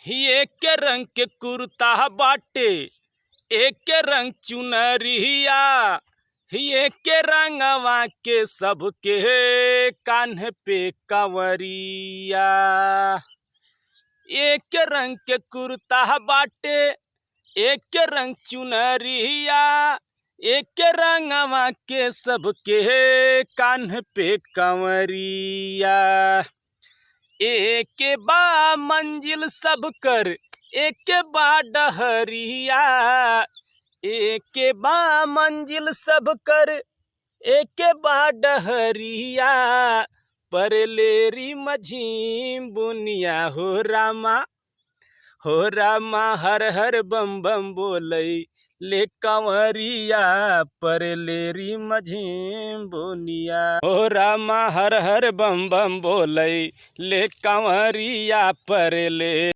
एक रंग के कुर्ता बाटे, एक रंग चुनरिया, एक रंगवा के सबके कान्ह पे कंवरिया। एक रंग के कुर्ता बाटे, एक रंग चुनरिया, एक रंगवा के सबके कान्ह पे कंवरिया। एक बा मंजिल सब कर, एक बा डहरिया, एक बा मंजिल सब कर, एक बा डहरिया। पर लेरी मझीम बुनिया हो रामा, हो रामा हर हर बम बम बोलई ले कंवरिया। पर लेरी मझीम बुनिया हो रामा हर हर बम बम बोलई ले कंवरिया। पर ले